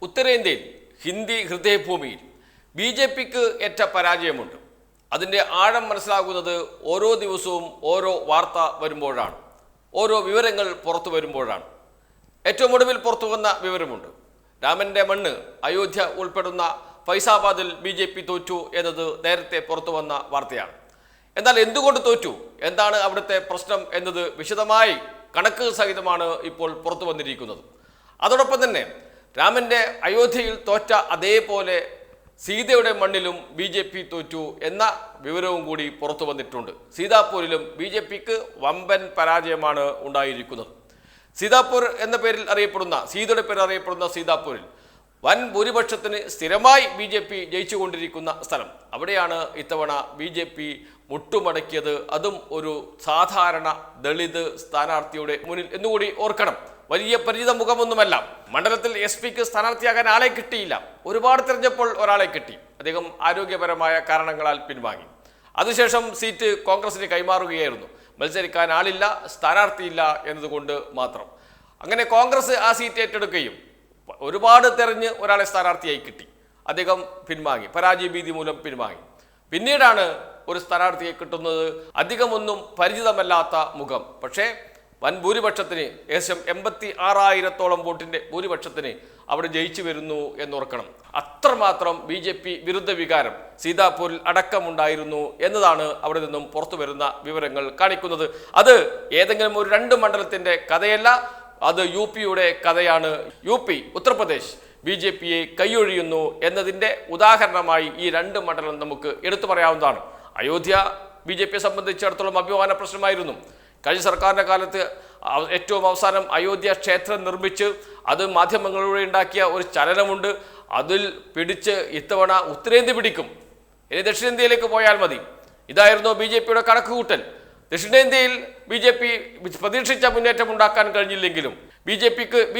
ഉത്തരേന്ത്യയിൽ Hindi ഹൃദയഭൂമിയിൽ B J പിക്ക് ഏറ്റ പരാജയമുണ്ട്. അതിൻ്റെ ആഴം മനസ്സിലാകുന്നത് ഓരോ ദിവസവും ഓരോ വാർത്ത വരുമ്പോഴാണ്, ഓരോ വിവരങ്ങൾ പുറത്തു വരുമ്പോഴാണ്. ഏറ്റവും ഒടുവിൽ പുറത്തു വന്ന വിവരമുണ്ട്. രാമൻ്റെ മണ്ണ് അയോധ്യ ഉൾപ്പെടുന്ന ഫൈസാബാദിൽ ബി ജെ പി തോറ്റു എന്നത് നേരത്തെ പുറത്തു വന്ന വാർത്തയാണ്. എന്നാൽ എന്തുകൊണ്ട് തോറ്റു, എന്താണ് അവിടുത്തെ പ്രശ്നം എന്നത് വിശദമായി കണക്ക് സഹിതമാണ് ഇപ്പോൾ പുറത്തു വന്നിരിക്കുന്നത്. അതോടൊപ്പം തന്നെ രാമൻ്റെ അയോധ്യയിൽ തോറ്റ അതേപോലെ സീതയുടെ മണ്ണിലും ബി ജെ പി തോറ്റു എന്ന വിവരവും കൂടി പുറത്തു വന്നിട്ടുണ്ട്. സീതാപൂരിലും ബി ജെ പിക്ക് വമ്പൻ പരാജയമാണ് ഉണ്ടായിരിക്കുന്നത്. സീതാപൂർ എന്ന പേരിൽ അറിയപ്പെടുന്ന, സീതയുടെ പേരിൽ അറിയപ്പെടുന്ന സീതാപൂരിൽ വൻ ഭൂരിപക്ഷത്തിന് സ്ഥിരമായി ബി ജെ പി ജയിച്ചുകൊണ്ടിരിക്കുന്ന സ്ഥലം. അവിടെയാണ് ഇത്തവണ ബി ജെ പി മുട്ടുമടക്കിയത്. അതും ഒരു സാധാരണ ദളിത് സ്ഥാനാർത്ഥിയുടെ മുന്നിൽ എന്നുകൂടി ഓർക്കണം. വലിയ പരിചിത മുഖമൊന്നുമല്ല. മണ്ഡലത്തിൽ എസ് പിക്ക് സ്ഥാനാർത്ഥിയാകാൻ ആളെ കിട്ടിയില്ല. ഒരുപാട് തിരഞ്ഞപ്പോൾ ഒരാളെ കിട്ടി. അദ്ദേഹം ആരോഗ്യപരമായ കാരണങ്ങളാൽ പിൻവാങ്ങി. അതിനുശേഷം സീറ്റ് കോൺഗ്രസിന് കൈമാറുകയായിരുന്നു. മത്സരിക്കാൻ ആളില്ല, സ്ഥാനാർത്ഥിയില്ല എന്നതുകൊണ്ട് മാത്രം. അങ്ങനെ കോൺഗ്രസ് ആ സീറ്റ് ഏറ്റെടുക്കുകയും ഒരുപാട് തെരഞ്ഞ് ഒരാളെ സ്ഥാനാർത്ഥിയായി കിട്ടി. അദ്ദേഹം പിൻവാങ്ങി, പരാജയ ഭീതി മൂലം പിൻവാങ്ങി. പിന്നീടാണ് ഒരു സ്ഥാനാർത്ഥിയെ കിട്ടുന്നത്. അധികമൊന്നും പരിചിതമല്ലാത്ത മുഖം, പക്ഷേ വൻ ഭൂരിപക്ഷത്തിന്, ഏകദേശം 86,000 വോട്ടിൻ്റെ ഭൂരിപക്ഷത്തിന് അവിടെ ജയിച്ചു വരുന്നു എന്നോർക്കണം. അത്രമാത്രം ബി ജെ പി വിരുദ്ധ വികാരം സീതാപൂരിൽ അടക്കമുണ്ടായിരുന്നു എന്നതാണ് അവിടെ നിന്നും പുറത്തു വരുന്ന വിവരങ്ങൾ കാണിക്കുന്നത്. അത് ഏതെങ്കിലും ഒരു 2 മണ്ഡലത്തിൻ്റെ കഥയല്ല, അത് യു പിയുടെ കഥയാണ്. U P, Uttar Pradesh B J പിയെ കൈയൊഴിയുന്നു എന്നതിൻ്റെ ഉദാഹരണമായി ഈ 2 മണ്ഡലം നമുക്ക് എടുത്തു പറയാവുന്നതാണ്. അയോധ്യ ബി ജെ പിയെ സംബന്ധിച്ചിടത്തോളം അഭിമാന പ്രശ്നമായിരുന്നു. കഴിഞ്ഞ സർക്കാരിൻ്റെ കാലത്ത് ഏറ്റവും അവസാനം അയോധ്യ ക്ഷേത്രം നിർമ്മിച്ച് അത് മാധ്യമങ്ങളിലൂടെ ഉണ്ടാക്കിയ ഒരു ചലനമുണ്ട്. അതിൽ പിടിച്ച് ഇത്തവണ ഉത്തരേന്ത്യ പിടിക്കും, ഇനി ദക്ഷിണേന്ത്യയിലേക്ക് പോയാൽ മതി. ഇതായിരുന്നു ബി ജെ പിയുടെ കണക്കുകൂട്ടൽ. ദക്ഷിണേന്ത്യയിൽ ബി ജെ പി പ്രതീക്ഷിച്ച മുന്നേറ്റം ഉണ്ടാക്കാൻ കഴിഞ്ഞില്ലെങ്കിലും ബി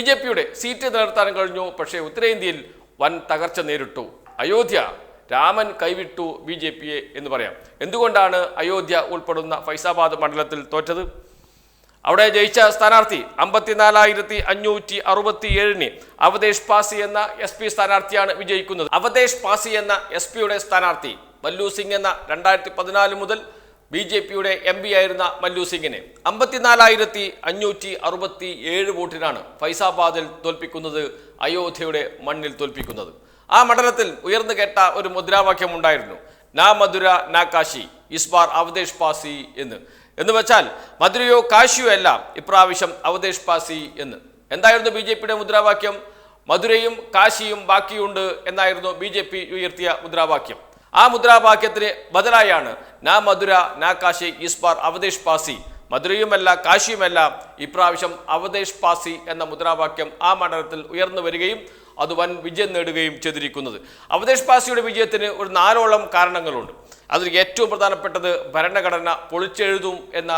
ജെ പിയുടെ സീറ്റ് നിലനിർത്താൻ കഴിഞ്ഞു. പക്ഷേ ഉത്തരേന്ത്യയിൽ വൻ തകർച്ച നേരിട്ടു. അയോധ്യ, രാമൻ കൈവിട്ടു ബി ജെ പിയെ എന്ന് പറയാം. എന്തുകൊണ്ടാണ് അയോധ്യ ഉൾപ്പെടുന്ന ഫൈസാബാദ് മണ്ഡലത്തിൽ തോറ്റത്? അവിടെ ജയിച്ച സ്ഥാനാർത്ഥി 54,567 അവധേഷ് പാസി എന്ന എസ് പി സ്ഥാനാർത്ഥിയാണ് വിജയിക്കുന്നത്. അവധേഷ് പാസി എന്ന എസ് പിയുടെ സ്ഥാനാർത്ഥി മല്ലു സിംഗ് എന്ന 2014 മുതൽ ബി ജെ പിയുടെ എം പി ആയിരുന്ന മല്ലു സിംഗിനെ 54,567 വോട്ടിനാണ് ഫൈസാബാദിൽ തോൽപ്പിക്കുന്നത്, അയോധ്യയുടെ മണ്ണിൽ തോൽപ്പിക്കുന്നത്. ആ മണ്ഡലത്തിൽ ഉയർന്നു കേട്ട ഒരു മുദ്രാവാക്യം ഉണ്ടായിരുന്നു, നാ മധുര നാ കാശി ഇസ് ബാർ അവധേഷ് പാസി എന്ന് വെച്ചാൽ മധുരയോ കാശിയോ അല്ല, ഇപ്രാവശ്യം അവധേഷ് പാസി എന്ന്. എന്തായിരുന്നു ബി ജെ പിയുടെ മുദ്രാവാക്യം? മധുരയും കാശിയും ബാക്കിയുണ്ട് എന്നായിരുന്നു ബി ജെ പി ഉയർത്തിയ മുദ്രാവാക്യം. ആ മുദ്രാവാക്യത്തിന് ബദലായാണ് നാ മധുര നാ കാശി ഇസ് ബാർ അവധേഷ് പാസി, മധുരയുമല്ല കാശിയുമല്ല, ഇപ്രാവശ്യം അവധേഷ് പാസി എന്ന മുദ്രാവാക്യം ആ മണ്ഡലത്തിൽ ഉയർന്നു വരികയും അത് വൻ വിജയം നേടുകയും ചെയ്തിരിക്കുന്നത്. അവധേഷ് പാസിയുടെ വിജയത്തിന് ഒരു 4ഓളം കാരണങ്ങളുണ്ട്. അതിൽ ഏറ്റവും പ്രധാനപ്പെട്ടത് ഭരണഘടന പൊളിച്ചെഴുതും എന്ന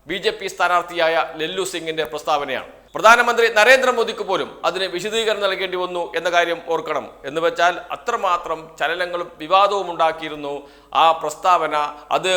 ബി ജെ പി സ്ഥാനാർത്ഥിയായ ലല്ലു സിംഗിന്റെ പ്രസ്താവനയാണ്. പ്രധാനമന്ത്രി നരേന്ദ്രമോദിക്ക് പോലും അതിന് വിശദീകരണം നൽകേണ്ടി വന്നു എന്ന കാര്യം ഓർക്കണം. എന്ന് വെച്ചാൽ അത്രമാത്രം ചലനങ്ങളും വിവാദവും ഉണ്ടാക്കിയിരുന്നു ആ പ്രസ്താവന. അത്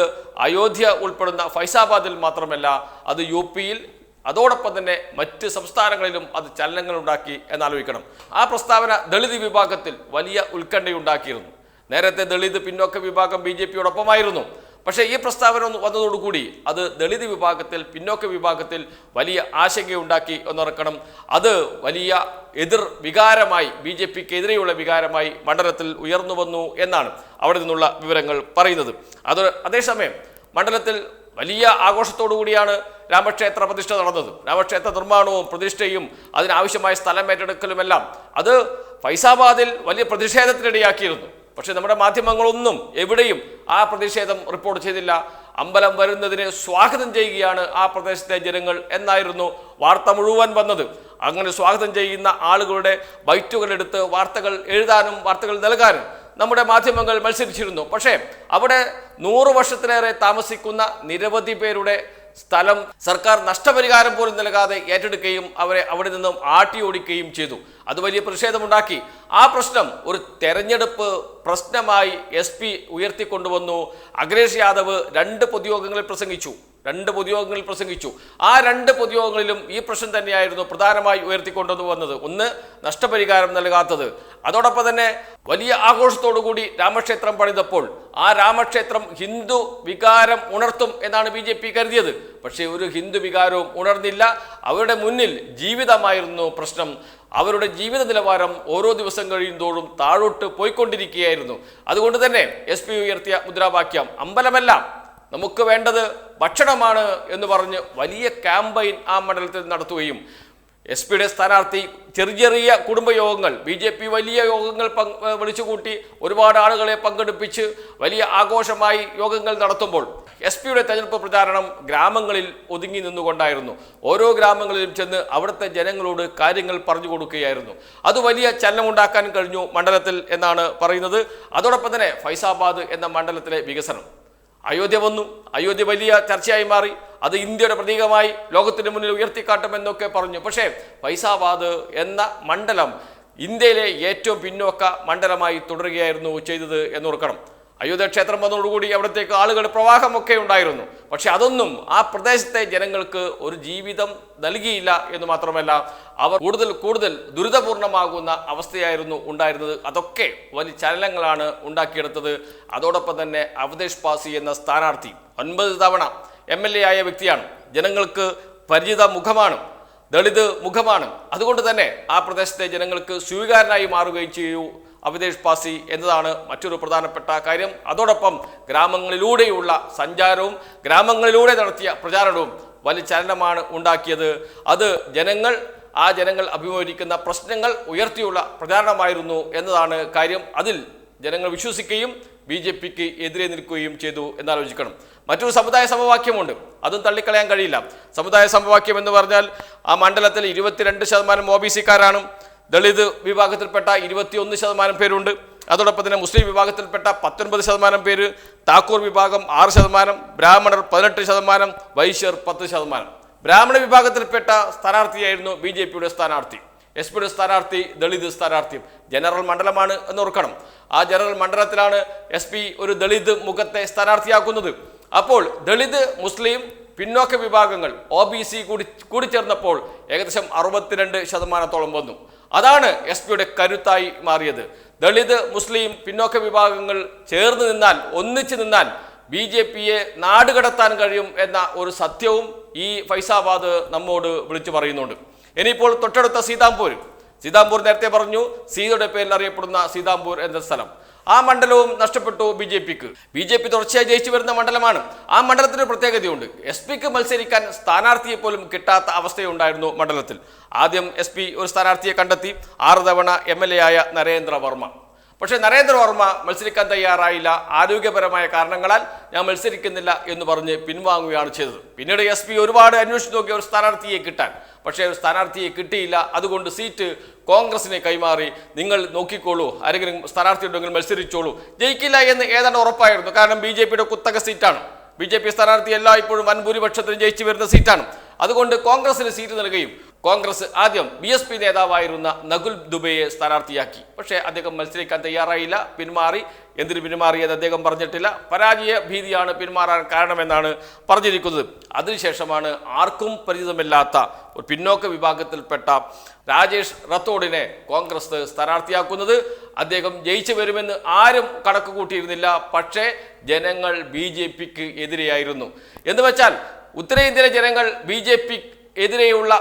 അയോധ്യ ഉൾപ്പെടുന്ന ഫൈസാബാദിൽ മാത്രമല്ല, അത് യു പിയിൽ, അതോടൊപ്പം തന്നെ മറ്റ് സംസ്ഥാനങ്ങളിലും അത് ചലനങ്ങൾ ഉണ്ടാക്കി എന്നാലോചിക്കണം. ആ പ്രസ്താവന ദളിത് വിഭാഗത്തിൽ വലിയ ഉത്കണ്ഠയുണ്ടാക്കിയിരുന്നു. നേരത്തെ ദളിത് പിന്നോക്ക വിഭാഗം ബി ജെ പിയോടൊപ്പമായിരുന്നു. പക്ഷേ ഈ പ്രസ്താവന വന്നതോടുകൂടി അത് ദളിത് വിഭാഗത്തിൽ, പിന്നോക്ക വിഭാഗത്തിൽ വലിയ ആശങ്കയുണ്ടാക്കി എന്നോർക്കണം. അത് വലിയ എതിർ വികാരമായി, ബി ജെ പിക്ക് എതിരെയുള്ള വികാരമായി മണ്ഡലത്തിൽ ഉയർന്നു വന്നു എന്നാണ് അവിടെ നിന്നുള്ള വിവരങ്ങൾ പറയുന്നത്. അതേസമയം മണ്ഡലത്തിൽ വലിയ ആഘോഷത്തോടു കൂടിയാണ് രാമക്ഷേത്ര പ്രതിഷ്ഠ നടന്നത്. രാമക്ഷേത്ര നിർമ്മാണവും പ്രതിഷ്ഠയും അതിനാവശ്യമായ സ്ഥലം ഏറ്റെടുക്കലുമെല്ലാം അത് ഫൈസാബാദിൽ വലിയ പ്രതിഷേധത്തിനിടയാക്കിയിരുന്നു. പക്ഷെ നമ്മുടെ മാധ്യമങ്ങളൊന്നും എവിടെയും ആ പ്രതിഷേധം റിപ്പോർട്ട് ചെയ്തില്ല. അമ്പലം വരുന്നതിനെ സ്വാഗതം ചെയ്യുകയാണ് ആ പ്രദേശത്തെ ജനങ്ങൾ എന്നായിരുന്നു വാർത്ത മുഴുവൻ വന്നത്. അങ്ങനെ സ്വാഗതം ചെയ്യുന്ന ആളുകളുടെ ബൈറ്റുകൾ എടുത്ത് വാർത്തകൾ എഴുതാനും വാർത്തകൾ നൽകാനും നമ്മുടെ മാധ്യമങ്ങൾ മത്സരിച്ചിരുന്നു. പക്ഷേ അവിടെ 100 വർഷത്തിലേറെ താമസിക്കുന്ന നിരവധി പേരുടെ സ്ഥലം സർക്കാർ നഷ്ടപരിഹാരം പോലും നൽകാതെ ഏറ്റെടുക്കുകയും അവരെ അവിടെ നിന്നും ആട്ടി ഓടിക്കുകയും ചെയ്തു. അത് വലിയ പ്രതിഷേധമുണ്ടാക്കി. ആ പ്രശ്നം ഒരു തെരഞ്ഞെടുപ്പ് പ്രശ്നമായി SP ഉയർത്തിക്കൊണ്ടുവന്നു. അഖിലേഷ് യാദവ് രണ്ട് പൊതുയോഗങ്ങളിൽ പ്രസംഗിച്ചു. ആ രണ്ട് പൊതുയോഗങ്ങളിലും ഈ പ്രശ്നം തന്നെയായിരുന്നു പ്രധാനമായി ഉയർത്തിക്കൊണ്ടു വന്നത്. ഒന്ന്, നഷ്ടപരിഹാരം നൽകാത്തത്. അതോടൊപ്പം തന്നെ വലിയ ആഘോഷത്തോടുകൂടി രാമക്ഷേത്രം പണിതപ്പോൾ ആ രാമക്ഷേത്രം ഹിന്ദു വികാരം ഉണർത്തും എന്നാണ് BJP കരുതിയത്. പക്ഷേ ഒരു ഹിന്ദു വികാരവും ഉണർന്നില്ല. അവരുടെ മുന്നിൽ ജീവിതമായിരുന്നു പ്രശ്നം. അവരുടെ ജീവിത നിലവാരം ഓരോ ദിവസം കഴിയുന്തോറും താഴോട്ട് പോയിക്കൊണ്ടിരിക്കുകയായിരുന്നു. അതുകൊണ്ട് തന്നെ SP ഉയർത്തിയ മുദ്രാവാക്യം അമ്പലമല്ല, നമുക്ക് വേണ്ടത് ഭക്ഷണമാണ് എന്ന് പറഞ്ഞ് വലിയ ക്യാമ്പയിൻ ആ മണ്ഡലത്തിൽ നടത്തുകയും SP സ്ഥാനാർത്ഥി ചെറിയ കുടുംബയോഗങ്ങൾ, BJP വലിയ യോഗങ്ങൾ വിളിച്ചുകൂട്ടി ഒരുപാട് ആളുകളെ പങ്കെടുപ്പിച്ച് വലിയ ആഘോഷമായി യോഗങ്ങൾ നടത്തുമ്പോൾ SP തെരഞ്ഞെടുപ്പ് പ്രചാരണം ഗ്രാമങ്ങളിൽ ഒതുങ്ങി നിന്നുകൊണ്ടായിരുന്നു. ഓരോ ഗ്രാമങ്ങളിലും ചെന്ന് അവിടുത്തെ ജനങ്ങളോട് കാര്യങ്ങൾ പറഞ്ഞു കൊടുക്കുകയായിരുന്നു. അത് വലിയ ചലനമുണ്ടാക്കാൻ കഴിഞ്ഞു മണ്ഡലത്തിൽ എന്നാണ് പറയുന്നത്. അതോടൊപ്പം തന്നെ ഫൈസാബാദ് എന്ന മണ്ഡലത്തിലെ വികസനം, അയോധ്യ വന്നു. അയോധ്യ വലിയ ചർച്ചയായി മാറി. അത് ഇന്ത്യയുടെ പ്രതീകമായി ലോകത്തിന് മുന്നിൽ ഉയർത്തിക്കാട്ടുമെന്നൊക്കെ പറഞ്ഞു. പക്ഷേ ഫൈസാബാദ് എന്ന മണ്ഡലം ഇന്ത്യയിലെ ഏറ്റവും പിന്നോക്ക മണ്ഡലമായി തുടരുകയായിരുന്നു ചെയ്തത് എന്നോർക്കണം. അയോധ്യ ക്ഷേത്രം വന്നതോടുകൂടി അവിടത്തേക്ക് ആളുകൾ പ്രവാഹമൊക്കെ ഉണ്ടായിരുന്നു. പക്ഷെ അതൊന്നും ആ പ്രദേശത്തെ ജനങ്ങൾക്ക് ഒരു ജീവിതം നൽകിയില്ല എന്ന് മാത്രമല്ല, അവർ കൂടുതൽ ദുരിതപൂർണമാകുന്ന അവസ്ഥയായിരുന്നു ഉണ്ടായിരുന്നത്. അതൊക്കെ വലിയ ചലനങ്ങളാണ് ഉണ്ടാക്കിയെടുത്തത്. അതോടൊപ്പം തന്നെ അവധേഷ് പാസി എന്ന സ്ഥാനാർത്ഥി 9 തവണ MLA ആയ വ്യക്തിയാണ്. ജനങ്ങൾക്ക് പരിചിത മുഖമാണ്, ദളിത് മുഖമാണ്. അതുകൊണ്ട് തന്നെ ആ പ്രദേശത്തെ ജനങ്ങൾക്ക് സ്വീകാരനായി മാറുകയും ചെയ്യൂ അവധേഷ് പാസി എന്നതാണ് മറ്റൊരു പ്രധാനപ്പെട്ട കാര്യം. അതോടൊപ്പം ഗ്രാമങ്ങളിലൂടെയുള്ള സഞ്ചാരവും ഗ്രാമങ്ങളിലൂടെ നടത്തിയ പ്രചാരണവും വലിയ ചലനമാണ് ഉണ്ടാക്കിയത്. അത് ജനങ്ങൾ അഭിമുഖീകരിക്കുന്ന പ്രശ്നങ്ങൾ ഉയർത്തിയുള്ള പ്രചാരണമായിരുന്നു എന്നതാണ് കാര്യം. അതിൽ ജനങ്ങൾ വിശ്വസിക്കുകയും BJPക്ക് എതിരെ നിൽക്കുകയും ചെയ്തു എന്നാലോചിക്കണം. മറ്റൊരു സമുദായ സമവാക്യമുണ്ട്, അതും തള്ളിക്കളയാൻ കഴിയില്ല. സമുദായ സമവാക്യം എന്ന് പറഞ്ഞാൽ ആ മണ്ഡലത്തിൽ 22% OBC-കാരാണ്. ദളിത് വിഭാഗത്തിൽപ്പെട്ട 21% പേരുണ്ട്. അതോടൊപ്പം തന്നെ മുസ്ലിം വിഭാഗത്തിൽപ്പെട്ട 19% പേര്, താക്കൂർ വിഭാഗം 6%, ബ്രാഹ്മണർ 18%, വൈശ്യർ 10%. ബ്രാഹ്മണ വിഭാഗത്തിൽപ്പെട്ട സ്ഥാനാർത്ഥിയായിരുന്നു BJPയുടെ സ്ഥാനാർത്ഥി. SP സ്ഥാനാർത്ഥി ദളിത് സ്ഥാനാർത്ഥി. ജനറൽ മണ്ഡലമാണ് എന്ന് ഓർക്കണം. ആ ജനറൽ മണ്ഡലത്തിലാണ് SP ഒരു ദളിത് മുഖത്തെ സ്ഥാനാർത്ഥിയാക്കുന്നത്. അപ്പോൾ ദളിത്, മുസ്ലിം, പിന്നോക്ക വിഭാഗങ്ങൾ OBC കൂടി ചേർന്നപ്പോൾ ഏകദേശം 62% വന്നു. അതാണ് SP കരുത്തായി മാറിയത്. ദളിത്, മുസ്ലിം, പിന്നോക്ക വിഭാഗങ്ങൾ ചേർന്ന് നിന്നാൽ, ഒന്നിച്ചു നിന്നാൽ BJPയെ നാടുകടത്താൻ കഴിയും എന്ന ഒരു സത്യവും ഈ ഫൈസാബാദ് നമ്മോട് വിളിച്ചു പറയുന്നുണ്ട്. ഇനിയിപ്പോൾ തൊട്ടടുത്ത സീതാംപൂർ നേരത്തെ പറഞ്ഞു, സീതയുടെ പേരിൽ അറിയപ്പെടുന്ന സീതാംപൂർ എന്ന സ്ഥലം, ആ മണ്ഡലവും നഷ്ടപ്പെട്ടു BJPക്ക്. BJP തുടർച്ചയായി ജയിച്ചു വരുന്ന മണ്ഡലമാണ്. ആ മണ്ഡലത്തിന് പ്രത്യേകതയുണ്ട്. SPക്ക് മത്സരിക്കാൻ സ്ഥാനാർത്ഥിയെ പോലും കിട്ടാത്ത അവസ്ഥയുണ്ടായിരുന്നു മണ്ഡലത്തിൽ. ആദ്യം SP ഒരു സ്ഥാനാർത്ഥിയെ കണ്ടെത്തി, 6 തവണ MLA ആയ നരേന്ദ്ര വർമ്മ. പക്ഷേ നരേന്ദ്ര വർമ്മ മത്സരിക്കാൻ തയ്യാറായില്ല. ആരോഗ്യപരമായ കാരണങ്ങളാൽ ഞാൻ മത്സരിക്കുന്നില്ല എന്ന് പറഞ്ഞ് പിൻവാങ്ങുകയാണ് ചെയ്തത്. പിന്നീട് SP ഒരുപാട് അന്വേഷിച്ചു നോക്കി ഒരു സ്ഥാനാർത്ഥിയെ കിട്ടാൻ. പക്ഷേ ഒരു സ്ഥാനാർത്ഥിയെ കിട്ടിയില്ല. അതുകൊണ്ട് സീറ്റ് കോൺഗ്രസിനെ കൈമാറി. നിങ്ങൾ നോക്കിക്കോളൂ, ആരെങ്കിലും സ്ഥാനാർത്ഥി ഉണ്ടെങ്കിൽ മത്സരിച്ചോളൂ. ജയിക്കില്ല എന്ന് ഏതാണ്ട് ഉറപ്പായിരുന്നു. കാരണം BJPയുടെ കുത്തക സീറ്റാണ്. BJP സ്ഥാനാർത്ഥി എല്ലായ്പ്പോഴും വൻ ഭൂരിപക്ഷത്തിന് ജയിച്ചു വരുന്ന സീറ്റാണ്. അതുകൊണ്ട് കോൺഗ്രസിന് സീറ്റ് നൽകുകയും കോൺഗ്രസ് ആദ്യം BSP നേതാവായിരുന്ന നകുൽ ദുബെയെ സ്ഥാനാർത്ഥിയാക്കി. പക്ഷേ അദ്ദേഹം മത്സരിക്കാൻ തയ്യാറായില്ല, പിന്മാറി. എന്തിനു പിന്മാറിയത് അദ്ദേഹം പറഞ്ഞിട്ടില്ല. പരാജയ ഭീതിയാണ് പിന്മാറാൻ കാരണമെന്നാണ് പറഞ്ഞിരിക്കുന്നത്. അതിനുശേഷമാണ് ആർക്കും പരിചിതമില്ലാത്ത ഒരു പിന്നോക്ക വിഭാഗത്തിൽപ്പെട്ട രാജേഷ് റത്തോഡിനെ കോൺഗ്രസ് സ്ഥാനാർത്ഥിയാക്കുന്നത്. അദ്ദേഹം ജയിച്ചു വരുമെന്ന് ആരും കണക്ക് കൂട്ടിയിരുന്നില്ല. പക്ഷേ ജനങ്ങൾ BJPക്ക് എതിരെയായിരുന്നു. എന്ന് വെച്ചാൽ ഉത്തരേന്ത്യയിലെ ജനങ്ങൾ BJP എതിരെയുള്ള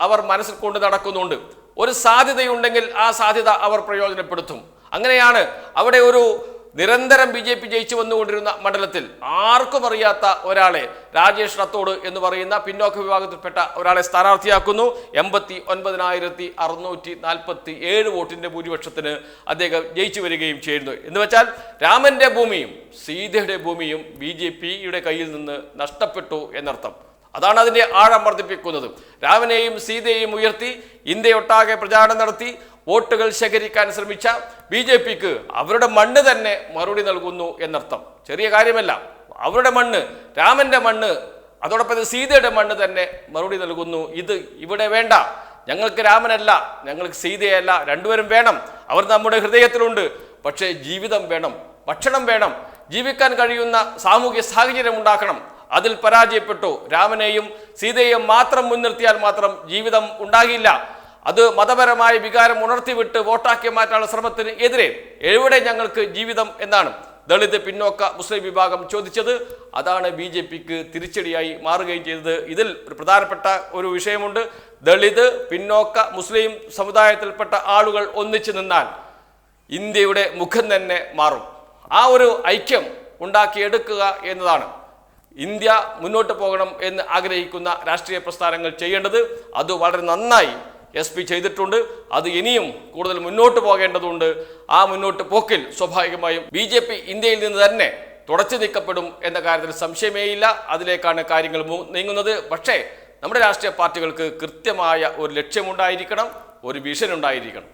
അവർ മനസ്സിൽ കൊണ്ട് നടക്കുന്നുണ്ട്. ഒരു സാധ്യതയുണ്ടെങ്കിൽ ആ സാധ്യത അവർ പ്രയോജനപ്പെടുത്തും. അങ്ങനെയാണ് അവിടെ ഒരു നിരന്തരം BJP ജയിച്ചു വന്നുകൊണ്ടിരുന്ന മണ്ഡലത്തിൽ ആർക്കും അറിയാത്ത ഒരാളെ, രാജേഷ് റത്തോഡ് എന്ന് പറയുന്ന പിന്നോക്ക വിഭാഗത്തിൽപ്പെട്ട ഒരാളെ സ്ഥാനാർത്ഥിയാക്കുന്നു. 89,647 വോട്ടിന്റെ ഭൂരിപക്ഷത്തിന് അദ്ദേഹം ജയിച്ചു വരികയും ചെയ്യുന്നു. എന്ന് വെച്ചാൽ രാമന്റെ ഭൂമിയും സീതയുടെ ഭൂമിയും BJPയുടെ കയ്യിൽ നിന്ന് നഷ്ടപ്പെട്ടു എന്നർത്ഥം. അതാണ് അതിൻ്റെ ആഴം വർദ്ധിപ്പിക്കുന്നത്. രാമനെയും സീതയെയും ഉയർത്തി ഇന്ത്യയൊട്ടാകെ പ്രചാരണം നടത്തി വോട്ടുകൾ ശേഖരിക്കാൻ ശ്രമിച്ച BJPക്ക് അവരുടെ മണ്ണ് തന്നെ മറുപടി നൽകുന്നു എന്നർത്ഥം. ചെറിയ കാര്യമല്ല. അവരുടെ മണ്ണ്, രാമന്റെ മണ്ണ് അതോടൊപ്പം ഇത് സീതയുടെ മണ്ണ് തന്നെ മറുപടി നൽകുന്നു. ഇത് ഇവിടെ വേണ്ട, ഞങ്ങൾക്ക് രാമനല്ല, ഞങ്ങൾക്ക് സീതയല്ല, രണ്ടുപേരും വേണം, അവർ നമ്മുടെ ഹൃദയത്തിലുണ്ട്. പക്ഷേ ജീവിതം വേണം, ഭക്ഷണം വേണം, ജീവിക്കാൻ കഴിയുന്ന സാമൂഹ്യ സാഹചര്യം ഉണ്ടാക്കണം. അതിൽ പരാജയപ്പെട്ടു. രാമനെയും സീതയെയും മാത്രം മുൻനിർത്തിയാൽ മാത്രം ജീവിതം ഉണ്ടാകില്ല. അത് മതപരമായ വികാരം ഉണർത്തിവിട്ട് വോട്ടാക്കി മാറ്റാനുള്ള ശ്രമത്തിന് എതിരെ എവിടെ ഞങ്ങൾക്ക് ജീവിതം എന്നാണ് ദളിത് പിന്നോക്ക മുസ്ലിം വിഭാഗം ചോദിച്ചത്. അതാണ് BJPക്ക് തിരിച്ചടിയായി മാറുകയും ചെയ്തത്. ഇതിൽ ഒരു പ്രധാനപ്പെട്ട ഒരു വിഷയമുണ്ട്. ദളിത് പിന്നോക്ക മുസ്ലിം സമുദായത്തിൽപ്പെട്ട ആളുകൾ ഒന്നിച്ചു നിന്നാൽ ഇന്ത്യയുടെ മുഖം തന്നെ മാറും. ആ ഒരു ഐക്യം ഉണ്ടാക്കിയെടുക്കുക എന്നതാണ് ഇന്ത്യ മുന്നോട്ട് പോകണം എന്ന് ആഗ്രഹിക്കുന്ന രാഷ്ട്രീയ പ്രസ്ഥാനങ്ങൾ ചെയ്യേണ്ടത്. അത് വളരെ നന്നായി SP ചെയ്തിട്ടുണ്ട്. അത് ഇനിയും കൂടുതൽ മുന്നോട്ട് പോകേണ്ടതുണ്ട്. ആ മുന്നോട്ട് പോക്കിൽ സ്വാഭാവികമായും BJP ഇന്ത്യയിൽ നിന്ന് തന്നെ തുടച്ചു നീക്കപ്പെടും എന്ന കാര്യത്തിൽ സംശയമേയില്ല. അതിലേക്കാണ് കാര്യങ്ങൾ നീങ്ങുന്നത്. പക്ഷേ നമ്മുടെ രാഷ്ട്രീയ പാർട്ടികൾക്ക് കൃത്യമായ ഒരു ലക്ഷ്യമുണ്ടായിരിക്കണം, ഒരു വിഷൻ ഉണ്ടായിരിക്കണം.